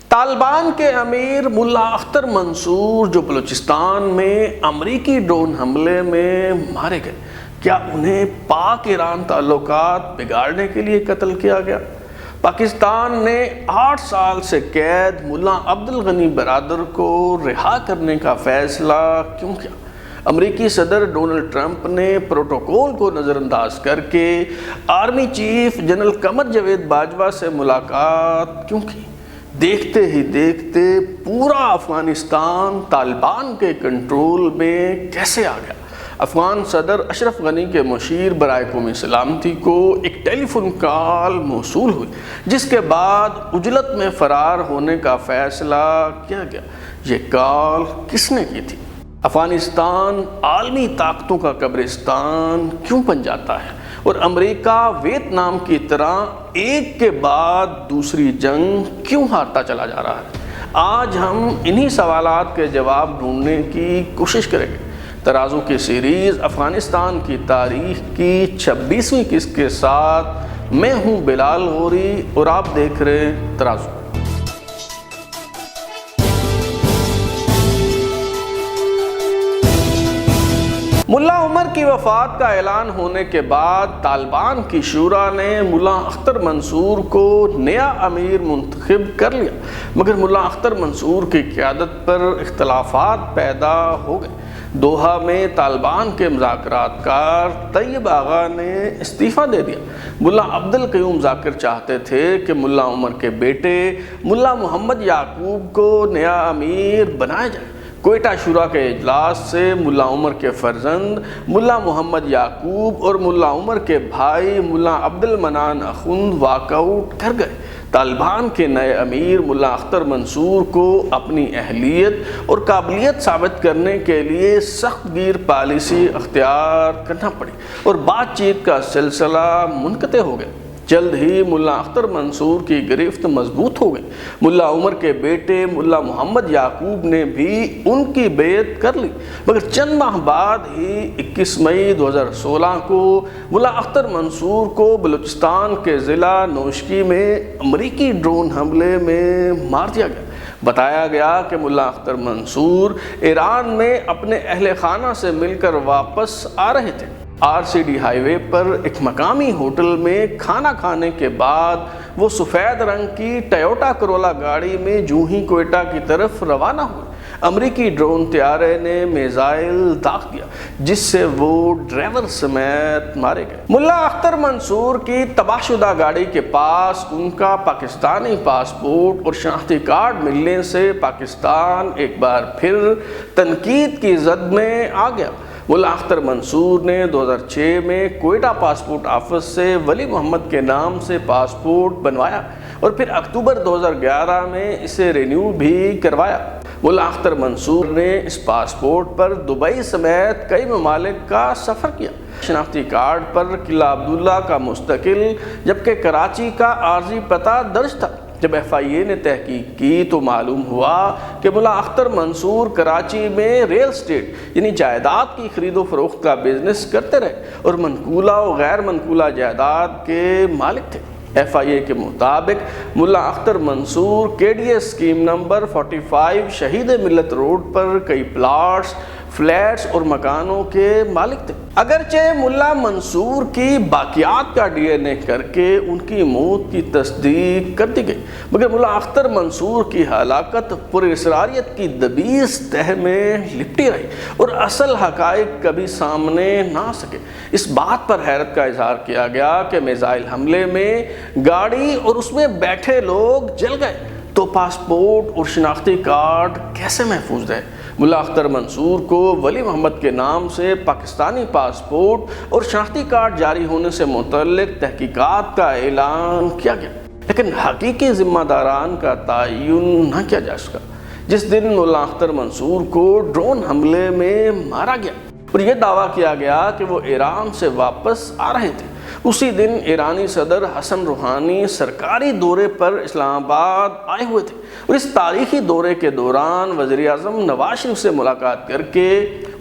طالبان کے امیر ملا اختر منصور جو بلوچستان میں امریکی ڈرون حملے میں مارے گئے، کیا انہیں پاک ایران تعلقات بگاڑنے کے لیے قتل کیا گیا؟ پاکستان نے 8 سال سے قید ملا عبدالغنی برادر کو رہا کرنے کا فیصلہ کیوں کیا؟ امریکی صدر ڈونلڈ ٹرمپ نے پروٹوکول کو نظر انداز کر کے army chief general Qamar Javed Bajwa سے ملاقات کیوں کی؟ دیکھتے ہی دیکھتے پورا افغانستان طالبان کے کنٹرول میں کیسے آ گیا؟ افغان صدر اشرف غنی کے مشیر برائے قومی سلامتی کو ایک ٹیلی فون کال موصول ہوئی، جس کے بعد عجلت میں فرار ہونے کا فیصلہ کیا گیا۔ یہ کال کس نے کی تھی؟ افغانستان عالمی طاقتوں کا قبرستان کیوں بن جاتا ہے اور امریکہ ویتنام کی طرح ایک کے بعد دوسری جنگ کیوں ہارتا چلا جا رہا ہے؟ آج ہم انہی سوالات کے جواب ڈھونڈنے کی کوشش کریں گے۔ ترازو کی سیریز افغانستان کی تاریخ کی 26ویں قسط کے ساتھ میں ہوں بلال غوری اور آپ دیکھ رہے ہیں ترازو۔ ملا عمر کی وفات کا اعلان ہونے کے بعد طالبان کی شورا نے ملا اختر منصور کو نیا امیر منتخب کر لیا، مگر ملا اختر منصور کی قیادت پر اختلافات پیدا ہو گئے۔ دوحہ میں طالبان کے مذاکرات کار طیب آغا نے استعفیٰ دے دیا۔ ملا عبدالقیوم ذاکر چاہتے تھے کہ ملا عمر کے بیٹے ملا محمد یعقوب کو نیا امیر بنایا جائے۔ کوئٹہ شورا کے اجلاس سے ملا عمر کے فرزند ملا محمد یعقوب اور ملا عمر کے بھائی ملا عبد المنان اخند واک آؤٹ کر گئے۔ طالبان کے نئے امیر ملا اختر منصور کو اپنی اہلیت اور قابلیت ثابت کرنے کے لیے سخت گیر پالیسی اختیار کرنا پڑی اور بات چیت کا سلسلہ منقطع ہو گیا۔ جلد ہی ملا اختر منصور کی گرفت مضبوط ہو گئی۔ ملا عمر کے بیٹے ملا محمد یعقوب نے بھی ان کی بیعت کر لی، مگر چند ماہ بعد ہی 21 مئی 2016 کو ملا اختر منصور کو بلوچستان کے ضلع نوشکی میں امریکی ڈرون حملے میں مار دیا گیا۔ بتایا گیا کہ ملا اختر منصور ایران میں اپنے اہل خانہ سے مل کر واپس آ رہے تھے۔ RCD ہائی وے پر ایک مقامی ہوٹل میں کھانا کھانے کے بعد وہ سفید رنگ کی ٹویوٹا کرولا گاڑی میں جو ہی کوئٹہ کی طرف روانہ ہوئے، امریکی ڈرون طیارے نے میزائل داغ دیا، جس سے وہ ڈرائیور سمیت مارے گئے۔ ملا اختر منصور کی تباہ شدہ گاڑی کے پاس ان کا پاکستانی پاسپورٹ اور شناختی کارڈ ملنے سے پاکستان ایک بار پھر تنقید کی زد میں آ گیا۔ ملا اختر منصور نے 2006 میں کوئٹہ پاسپورٹ آفس سے ولی محمد کے نام سے پاسپورٹ بنوایا اور پھر اکتوبر 2011 میں اسے رینیو بھی کروایا۔ ملا اختر منصور نے اس پاسپورٹ پر دبئی سمیت کئی ممالک کا سفر کیا۔ شناختی کارڈ پر قلعہ عبداللہ کا مستقل جبکہ کراچی کا عارضی پتہ درج تھا۔ جب FIA نے تحقیق کی تو معلوم ہوا کہ ملا اختر منصور کراچی میں ریل اسٹیٹ یعنی جائیداد کی خرید و فروخت کا بزنس کرتے رہے اور منقولہ و غیر منقولہ جائیداد کے مالک تھے۔ FIA کے مطابق ملا اختر منصور KDA اسکیم نمبر 45 شہید ملت روڈ پر کئی پلاٹس، فلیٹس اور مکانوں کے مالک تھے۔ اگرچہ ملا منصور کی باقیات کا DNA کر کے ان کی موت کی تصدیق کر دی گئی، مگر ملا اختر منصور کی ہلاکت پر اسراریت کی دبیس تہ میں لپٹی رہی اور اصل حقائق کبھی سامنے نہ آ سکے۔ اس بات پر حیرت کا اظہار کیا گیا کہ میزائل حملے میں گاڑی اور اس میں بیٹھے لوگ جل گئے تو پاسپورٹ اور شناختی کارڈ کیسے محفوظ رہے؟ ملا اختر منصور کو ولی محمد کے نام سے پاکستانی پاسپورٹ اور شناختی کارڈ جاری ہونے سے متعلق تحقیقات کا اعلان کیا گیا، لیکن حقیقی ذمہ داران کا تعین نہ کیا جا سکا۔ جس دن ملا اختر منصور کو ڈرون حملے میں مارا گیا اور یہ دعویٰ کیا گیا کہ وہ ایران سے واپس آ رہے تھے، اسی دن ایرانی صدر حسن روحانی سرکاری دورے پر اسلام آباد آئے ہوئے تھے، اور اس تاریخی دورے کے دوران وزیر اعظم نواز شریف سے ملاقات کر کے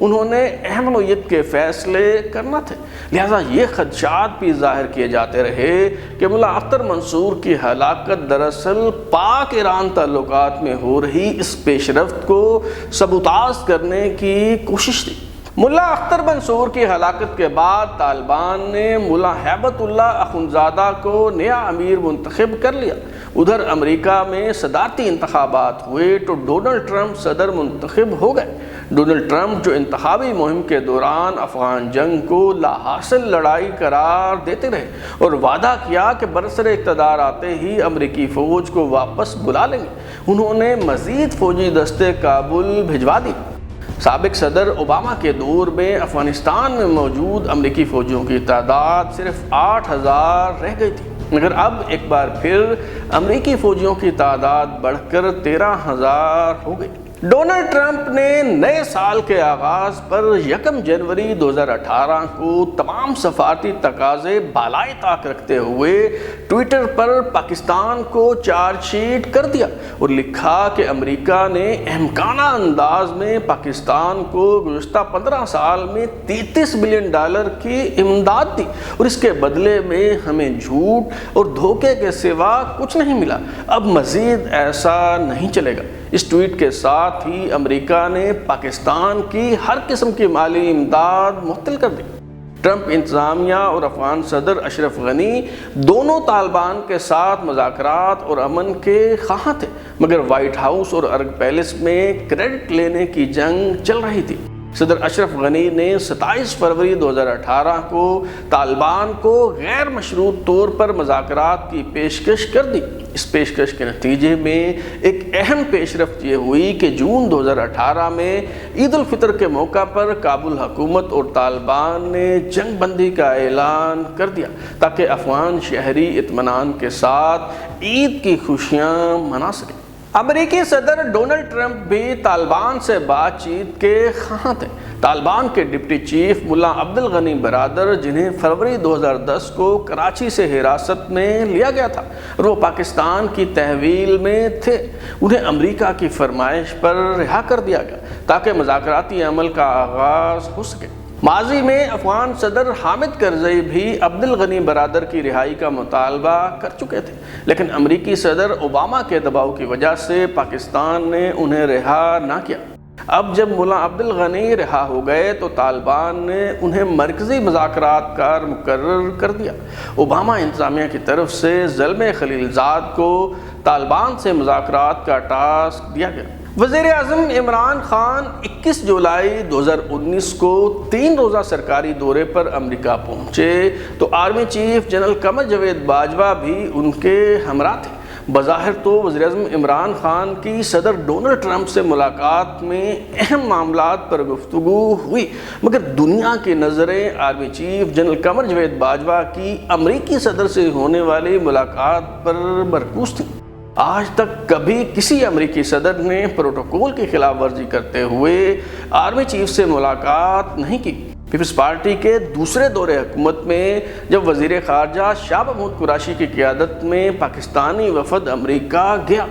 انہوں نے اہم نوعیت کے فیصلے کرنا تھے، لہٰذا یہ خدشات بھی ظاہر کیے جاتے رہے کہ ملا اختر منصور کی ہلاکت دراصل پاک ایران تعلقات میں ہو رہی اس پیش رفت کو سبوتاژ کرنے کی کوشش تھی۔ ملا اختر منصور کی ہلاکت کے بعد طالبان نے ملا ہیبت اللہ اخندزادہ کو نیا امیر منتخب کر لیا۔ ادھر امریکہ میں صدارتی انتخابات ہوئے تو ڈونلڈ ٹرمپ صدر منتخب ہو گئے۔ ڈونلڈ ٹرمپ جو انتخابی مہم کے دوران افغان جنگ کو لا حاصل لڑائی قرار دیتے رہے اور وعدہ کیا کہ برسر اقتدار آتے ہی امریکی فوج کو واپس بلا لیں گے، انہوں نے مزید فوجی دستے کابل بھجوا دی۔ سابق صدر اوباما کے دور میں افغانستان میں موجود امریکی فوجیوں کی تعداد صرف 8,000 رہ گئی تھی، مگر اب ایک بار پھر امریکی فوجیوں کی تعداد بڑھ کر 13,000 ہو گئی۔ ڈونلڈ ٹرمپ نے نئے سال کے آغاز پر 1 جنوری 2018 کو تمام سفارتی تقاضے بالائے طاق رکھتے ہوئے ٹویٹر پر پاکستان کو چارج شیٹ کر دیا اور لکھا کہ امریکہ نے احمقانہ انداز میں پاکستان کو گزشتہ 15 سال میں $33 بلین کی امداد دی اور اس کے بدلے میں ہمیں جھوٹ اور دھوکے کے سوا کچھ نہیں ملا، اب مزید ایسا نہیں چلے گا۔ اس ٹویٹ کے ساتھ ہی امریکہ نے پاکستان کی ہر قسم کی مالی امداد معطل کر دی۔ ٹرمپ انتظامیہ اور افغان صدر اشرف غنی دونوں طالبان کے ساتھ مذاکرات اور امن کے خواہاں تھے، مگر وائٹ ہاؤس اور ارگ پیلس میں کریڈٹ لینے کی جنگ چل رہی تھی۔ صدر اشرف غنی نے 27 فروری 2018 کو طالبان کو غیر مشروط طور پر مذاکرات کی پیشکش کر دی۔ اس پیشکش کے نتیجے میں ایک اہم پیش رفت یہ ہوئی کہ جون 2018 میں عید الفطر کے موقع پر کابل حکومت اور طالبان نے جنگ بندی کا اعلان کر دیا تاکہ افغان شہری اطمینان کے ساتھ عید کی خوشیاں منا سکیں۔ امریکی صدر ڈونلڈ ٹرمپ بھی طالبان سے بات چیت کے خواہاں تھے۔ طالبان کے ڈپٹی چیف ملا عبدالغنی برادر، جنہیں فروری 2010 کو کراچی سے حراست میں لیا گیا تھا اور وہ پاکستان کی تحویل میں تھے، انہیں امریکہ کی فرمائش پر رہا کر دیا گیا تاکہ مذاکراتی عمل کا آغاز ہو سکے۔ ماضی میں افغان صدر حامد کرزئی بھی عبدالغنی برادر کی رہائی کا مطالبہ کر چکے تھے، لیکن امریکی صدر اوباما کے دباؤ کی وجہ سے پاکستان نے انہیں رہا نہ کیا۔ اب جب ملا عبدالغنی رہا ہو گئے تو طالبان نے انہیں مرکزی مذاکرات کار مقرر کر دیا۔ اوباما انتظامیہ کی طرف سے زلمے خلیل زاد کو طالبان سے مذاکرات کا ٹاسک دیا گیا۔ وزیر اعظم عمران خان 21 جولائی 2019 کو 3 روزہ سرکاری دورے پر امریکہ پہنچے تو army chief general Qamar Javed Bajwa بھی ان کے ہمراہ تھے۔ بظاہر تو وزیر اعظم عمران خان کی صدر ڈونلڈ ٹرمپ سے ملاقات میں اہم معاملات پر گفتگو ہوئی، مگر دنیا کی نظریں army chief general Qamar Javed Bajwa کی امریکی صدر سے ہونے والی ملاقات پر مرکوز تھیں۔ آج تک کبھی کسی امریکی صدر نے پروٹوکول کی خلاف ورزی کرتے ہوئے آرمی چیف سے ملاقات نہیں کی۔ پیپلز پارٹی کے دوسرے دور حکومت میں جب وزیر خارجہ شاہ محمود قریشی کی قیادت میں پاکستانی وفد امریکہ گیا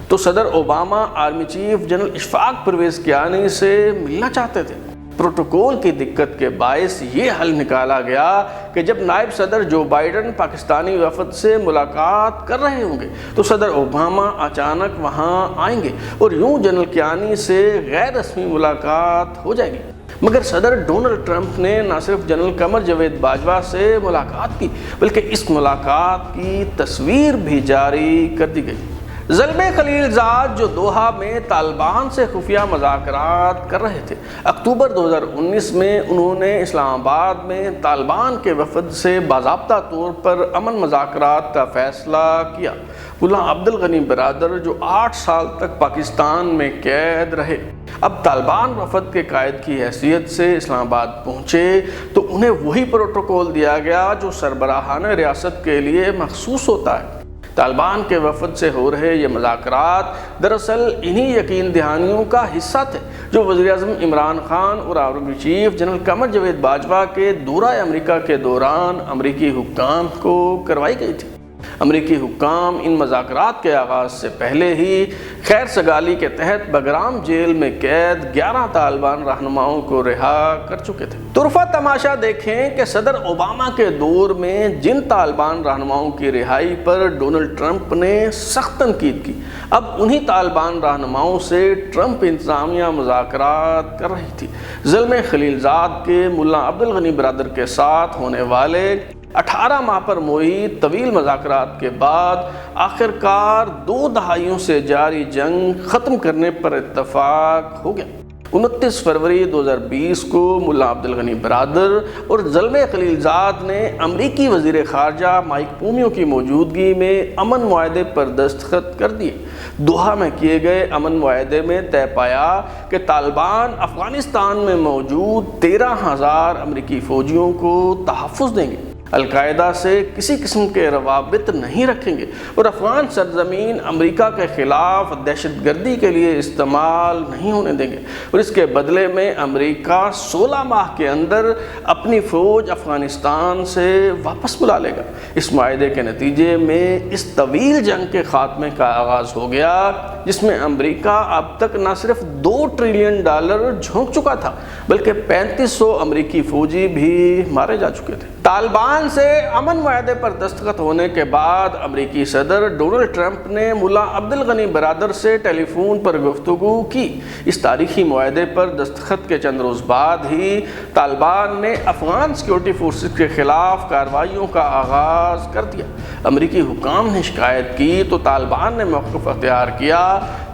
تو صدر Obama army chief general Ashfaq Parvez Kayani سے ملنا چاہتے تھے۔ پروٹوکول کی دقت کے باعث یہ حل نکالا گیا کہ جب نائب صدر جو بائیڈن پاکستانی وفد سے ملاقات کر رہے ہوں گے تو صدر اوباما اچانک وہاں آئیں گے اور یوں جنرل کیانی سے غیر رسمی ملاقات ہو جائے گی۔ مگر صدر ڈونلڈ ٹرمپ نے نہ صرف جنرل قمر جاوید باجوہ سے ملاقات کی بلکہ اس ملاقات کی تصویر بھی جاری کر دی گئی۔ زلمے خلیل زاد جو دوحہ میں طالبان سے خفیہ مذاکرات کر رہے تھے، اکتوبر 2019 میں انہوں نے اسلام آباد میں طالبان کے وفد سے باضابطہ طور پر امن مذاکرات کا فیصلہ کیا۔ ملا عبدالغنی برادر جو 8 سال تک پاکستان میں قید رہے، اب طالبان وفد کے قائد کی حیثیت سے اسلام آباد پہنچے تو انہیں وہی پروٹوکول دیا گیا جو سربراہان ریاست کے لیے مخصوص ہوتا ہے۔ طالبان کے وفد سے ہو رہے یہ مذاکرات دراصل انہی یقین دہانیوں کا حصہ تھے جو وزیر اعظم عمران خان اور army chief general Qamar Javed Bajwa کے دورہ امریکہ کے دوران امریکی حکام کو کروائی گئی تھی۔ امریکی حکام ان مذاکرات کے آغاز سے پہلے ہی خیر سگالی کے تحت بگرام جیل میں قید 11 طالبان رہنماؤں کو رہا کر چکے تھے۔ طرفہ تماشا دیکھیں کہ صدر اوباما کے دور میں جن طالبان رہنماؤں کی رہائی پر ڈونلڈ ٹرمپ نے سخت تنقید کی، اب انہی طالبان رہنماؤں سے ٹرمپ انتظامیہ مذاکرات کر رہی تھی۔ زلمِ خلیل زاد کے ملا عبدالغنی برادر کے ساتھ ہونے والے 18 ماہ پر محیط طویل مذاکرات کے بعد آخرکار 2 دہائیوں سے جاری جنگ ختم کرنے پر اتفاق ہو گیا۔ 29 فروری 2020 کو ملا عبدالغنی برادر اور زلمِ خلیل زاد نے امریکی وزیر خارجہ مائک پومپیو کی موجودگی میں امن معاہدے پر دستخط کر دیے۔ دوحہ میں کیے گئے امن معاہدے میں طے پایا کہ طالبان افغانستان میں موجود 13,000 امریکی فوجیوں کو تحفظ دیں گے، القاعدہ سے کسی قسم کے روابط نہیں رکھیں گے اور افغان سرزمین امریکہ کے خلاف دہشت گردی کے لیے استعمال نہیں ہونے دیں گے، اور اس کے بدلے میں امریکہ 16 ماہ کے اندر اپنی فوج افغانستان سے واپس بلا لے گا۔ اس معاہدے کے نتیجے میں اس طویل جنگ کے خاتمے کا آغاز ہو گیا، جس میں امریکہ اب تک نہ صرف $2 ٹریلین جھونک چکا تھا بلکہ 3500 امریکی فوجی بھی مارے جا چکے تھے۔ طالبان سے امن معاہدے پر دستخط ہونے کے بعد امریکی صدر ڈونلڈ ٹرمپ نے ملا عبدالغنی برادر سے ٹیلی فون پر گفتگو کی۔ اس تاریخی معاہدے پر دستخط کے چند روز بعد ہی طالبان نے افغان سیکورٹی فورسز کے خلاف کارروائیوں کا آغاز کر دیا۔ امریکی حکام نے شکایت کی تو طالبان نے موقف اختیار کیا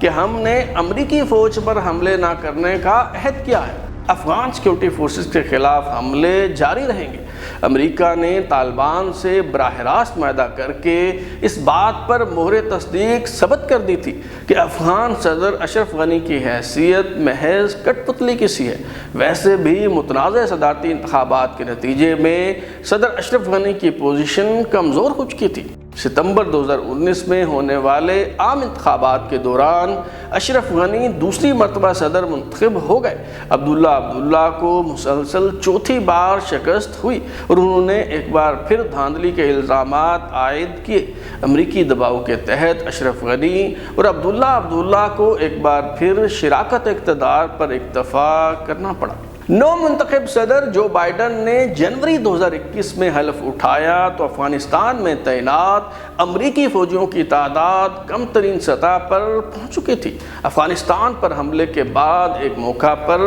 کہ ہم نے امریکی فوج پر حملے نہ کرنے کا عہد کیا ہے، افغان سیکورٹی فورسز کے خلاف حملے جاری رہیں گے۔ امریکہ نے طالبان سے براہ راست معاہدہ کر کے اس بات پر مہر تصدیق ثبت کر دی تھی کہ افغان صدر اشرف غنی کی حیثیت محض کٹ پتلی کی سی ہے۔ ویسے بھی متنازع صدارتی انتخابات کے نتیجے میں صدر اشرف غنی کی پوزیشن کمزور ہو چکی تھی۔ ستمبر 2019 میں ہونے والے عام انتخابات کے دوران اشرف غنی دوسری مرتبہ صدر منتخب ہو گئے۔ عبداللہ کو مسلسل چوتھی بار شکست ہوئی اور انہوں نے ایک بار پھر دھاندلی کے الزامات عائد کیے۔ امریکی دباؤ کے تحت اشرف غنی اور عبداللہ کو ایک بار پھر شراکت اقتدار پر اکتفا کرنا پڑا۔ نو منتخب صدر جو بائیڈن نے جنوری 2021 میں حلف اٹھایا تو افغانستان میں تعینات امریکی فوجیوں کی تعداد کم ترین سطح پر پہنچ چکی تھی۔ افغانستان پر حملے کے بعد ایک موقع پر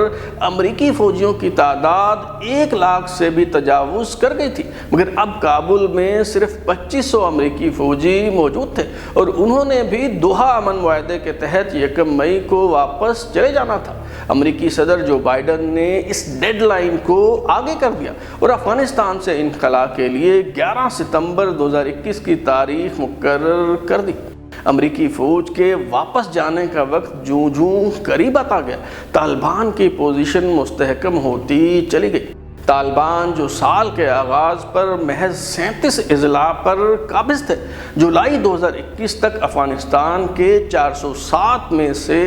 امریکی فوجیوں کی تعداد 1 لاکھ سے بھی تجاوز کر گئی تھی، مگر اب کابل میں صرف 2500 امریکی فوجی موجود تھے اور انہوں نے بھی دوحہ امن معاہدے کے تحت 1 مئی کو واپس چلے جانا تھا۔ امریکی صدر جو بائیڈن نے اس ڈیڈ لائن کو آگے کر دیا اور افغانستان سے انخلا کے لیے 11 ستمبر 2021 کی تاریخ مقرر کر دی۔ امریکی فوج کے واپس جانے کا وقت جوں جوں قریب آتا گیا، طالبان کی پوزیشن مستحکم ہوتی چلی گئی۔ طالبان جو سال کے آغاز پر محض 37 اضلاع پر قابض تھے، جولائی 2021 تک افغانستان کے 407 میں سے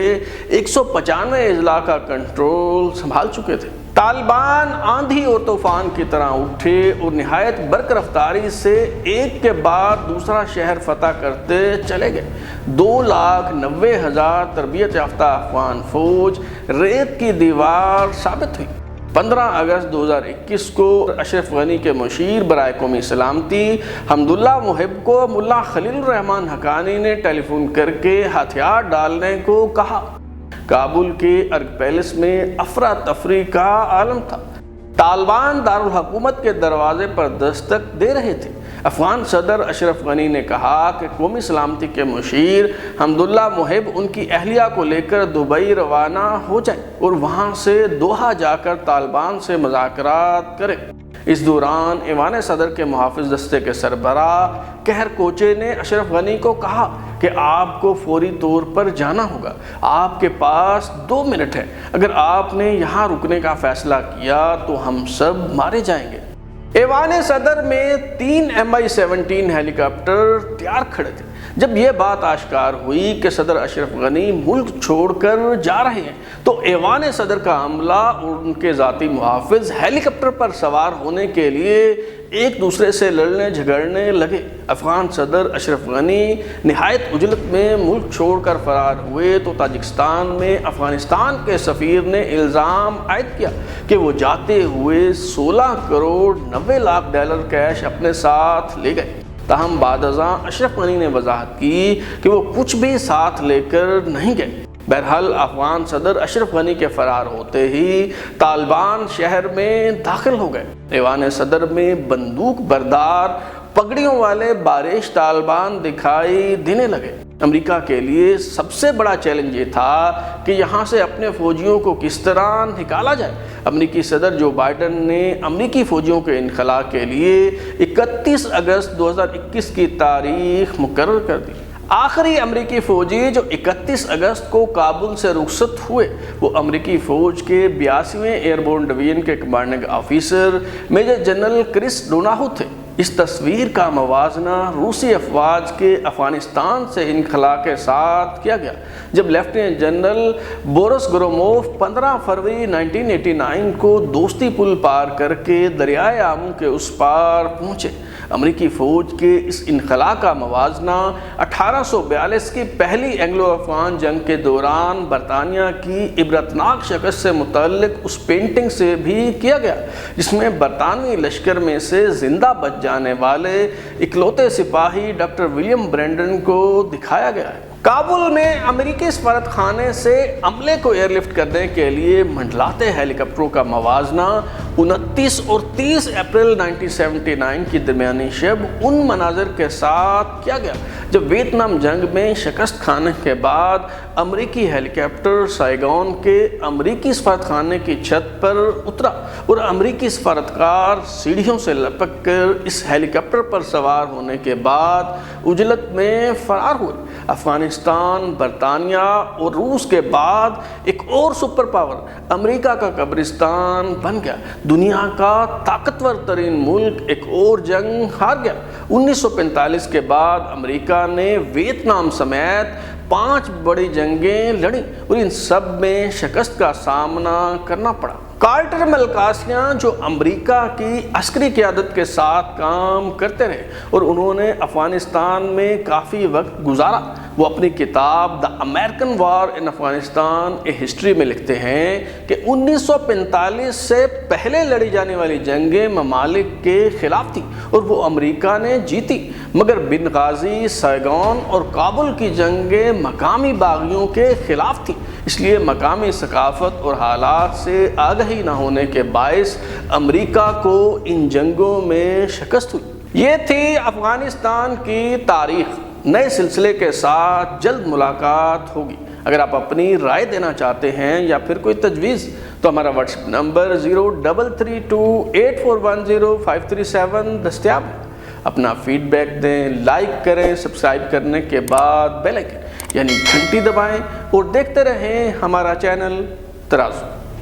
195 اضلاع کا کنٹرول سنبھال چکے تھے۔ طالبان آندھی اور طوفان کی طرح اٹھے اور نہایت برق رفتاری سے ایک کے بعد دوسرا شہر فتح کرتے چلے گئے۔ 2,90,000 تربیت یافتہ افغان فوج ریت کی دیوار ثابت ہوئی۔ 15 اگست 2021 کو اشرف غنی کے مشیر برائے قومی سلامتی حمداللہ محب کو ملا خلیل الرحمن حقانی نے ٹیلی فون کر کے ہتھیار ڈالنے کو کہا۔ کابل کے ارگ پیلس میں افراتفری کا عالم تھا۔ طالبان دارالحکومت کے دروازے پر دستک دے رہے تھے۔ افغان صدر اشرف غنی نے کہا کہ قومی سلامتی کے مشیر حمداللہ محب ان کی اہلیہ کو لے کر دبئی روانہ ہو جائیں اور وہاں سے دوحہ جا کر طالبان سے مذاکرات کریں۔ اس دوران ایوان صدر کے محافظ دستے کے سربراہ قہر کوچے نے اشرف غنی کو کہا کہ آپ کو فوری طور پر جانا ہوگا، آپ کے پاس 2 منٹ ہے، اگر آپ نے یہاں رکنے کا فیصلہ کیا تو ہم سب مارے جائیں گے۔ ایوان صدر میں 3 MI-17 ہیلی کاپٹر تیار کھڑے تھے۔ جب یہ بات آشکار ہوئی کہ صدر اشرف غنی ملک چھوڑ کر جا رہے ہیں تو ایوان صدر کا عملہ اور ان کے ذاتی محافظ ہیلی کاپٹر پر سوار ہونے کے لیے ایک دوسرے سے لڑنے جھگڑنے لگے۔ افغان صدر اشرف غنی نہایت عجلت میں ملک چھوڑ کر فرار ہوئے تو تاجکستان میں افغانستان کے سفیر نے الزام عائد کیا کہ وہ جاتے ہوئے 16 کروڑ 90 لاکھ ڈالر کیش اپنے ساتھ لے گئے۔ تاہم بعد ازاں اشرف غنی نے وضاحت کی کہ وہ کچھ بھی ساتھ لے کر نہیں گئے۔ بہرحال افغان صدر اشرف غنی کے فرار ہوتے ہی طالبان شہر میں داخل ہو گئے۔ ایوان صدر میں بندوق بردار پگڑیوں والے بارش طالبان دکھائی دینے لگے۔ امریکہ کے لیے سب سے بڑا چیلنج یہ تھا کہ یہاں سے اپنے فوجیوں کو کس طرح نکالا جائے۔ امریکی صدر جو بائیڈن نے امریکی فوجیوں کے انخلاء کے لیے 31 اگست 2021 کی تاریخ مقرر کر دی۔ آخری امریکی فوجی جو 31 اگست کو کابل سے رخصت ہوئے وہ امریکی فوج کے 82ویں ایئربورن ڈویژن کے کمانڈنگ آفیسر میجر جنرل کرس ڈوناہو تھے۔ اس تصویر کا موازنہ روسی افواج کے افغانستان سے انخلاء کے ساتھ کیا گیا جب لیفٹیننٹ جنرل بورس گروموف 15 فروری 1989 کو دوستی پل پار کر کے دریائے آمو کے اس پار پہنچے۔ امریکی فوج کے اس انخلاء کا موازنہ 1842 کی پہلی اینگلو افغان جنگ کے دوران برطانیہ کی عبرتناک شکست سے متعلق اس پینٹنگ سے بھی کیا گیا جس میں برطانوی لشکر میں سے زندہ بچ جانے والے اکلوتے سپاہی ڈاکٹر ولیم برینڈن کو دکھایا گیا ہے۔ کابل میں امریکی سفارت خانے سے عملے کو ایئر لفٹ کرنے کے لیے منڈلاتے ہیلی کاپٹروں کا موازنہ 29 اور 30 اپریل 1979 کی درمیانی شب ان مناظر کے ساتھ کیا گیا جب ویتنام جنگ میں شکست کھانے کے بعد امریکی ہیلی کاپٹر سائگون کے امریکی سفارت خانے کی چھت پر اترا اور امریکی سفارتکار سیڑھیوں سے لپک کر اس ہیلی کاپٹر پر سوار ہونے کے بعد عجلت میں فرار ہوئے۔ افغانستان، برطانیہ اور روس کے بعد ایک اور سپر پاور امریکہ کا قبرستان بن گیا۔ دنیا کا طاقتور ترین ملک ایک اور جنگ ہار گیا۔ 1945 کے بعد امریکہ نے ویتنام سمیت 5 بڑی جنگیں لڑیں اور ان سب میں شکست کا سامنا کرنا پڑا۔ کارٹر ملکاسیاں جو امریکہ کی عسکری قیادت کے ساتھ کام کرتے رہے اور انہوں نے افغانستان میں کافی وقت گزارا، وہ اپنی کتاب دا امریکن وار ان افغانستان اے ہسٹری میں لکھتے ہیں کہ 1945 سے پہلے لڑی جانے والی جنگیں ممالک کے خلاف تھی اور وہ امریکہ نے جیتی، مگر بنغازی، سائگون اور کابل کی جنگیں مقامی باغیوں کے خلاف تھی۔ اس لیے مقامی ثقافت اور حالات سے آگہی نہ ہونے کے باعث امریکہ کو ان جنگوں میں شکست ہوئی۔ یہ تھی افغانستان کی تاریخ۔ نئے سلسلے کے ساتھ جلد ملاقات ہوگی۔ اگر آپ اپنی رائے دینا چاہتے ہیں یا پھر کوئی تجویز تو ہمارا واٹس ایپ نمبر 0332841057 دستیاب ہے۔ اپنا فیڈ بیک دیں، لائک کریں، سبسکرائب کرنے کے بعد بیل آئکن یعنی گھنٹی دبائیں اور دیکھتے رہیں ہمارا چینل ترازو۔